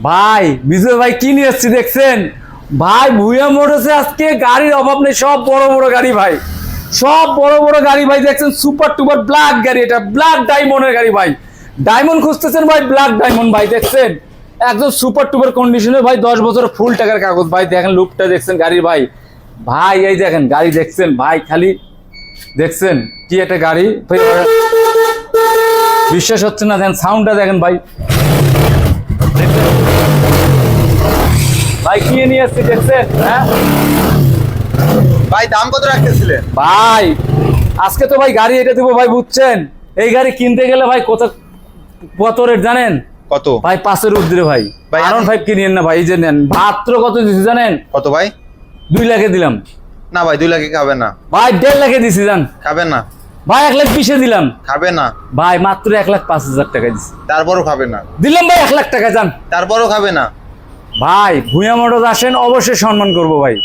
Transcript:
ভাই বিজয় ভাই কি নিয়ে এসছি দেখছেন ভাই? ভুয়া মোটরসে আজকে গাড়ির অভাব নেই, সব বড় বড় গাড়ি ভাই, সব বড় বড় গাড়ি ভাই। দেখছেন সুপার টুপার ব্ল্যাক গাড়ি, এটা ব্ল্যাক ডায়মন্ডের গাড়ি ভাই। ডায়মন্ড খুঁজতেছেন ভাই, ব্ল্যাক ডায়মন্ড ভাই। দেখছেন একদম সুপার টুপার কন্ডিশনে ভাই, 10 বছর ফুল টাকার কাগজ ভাই। দেখেন লুকটা দেখছেন গাড়ির ভাই। ভাই এই দেখেন গাড়ি দেখছেন ভাই, খালি দেখছেন কি একটা গাড়ি ভাই, বিশ্বাস হচ্ছে না। দেখেন সাউন্ডটা দেখেন ভাই, ভাই কি নিয়ে এসছি দেখছেন? হ্যাঁ ভাই দাম কত রাখতেছিলেন? ভাই আজকে তো ভাই গাড়ি এটা দিব ভাই, বুঝছেন? এই গাড়ি কিনতে গেলে ভাই কত রেট জানেন? কত ভাই 5-এর ঊর্ধ্বে ভাই। ভাই, R15 কিনেন না ভাই, এই যে নেন। মাত্র কত দিছি জানেন? কত ভাই? 2 লাখে দিলাম না ভাই 2 লাখে খাবে না। ভাই। 1.5 লাখে দিছি জান খাবে না ভাই। 1,20,000 দিলাম খাবে না। ভাই, মাত্র 1,05,000 টাকা দিছি, তারপরও খাবে না। দিলাম ভাই 1 লাখ টাকা জান। তারপরও খাবে না। ভাই ভুয়া মোটরস আসেন, অবশ্যই সম্মান করবো ভাই।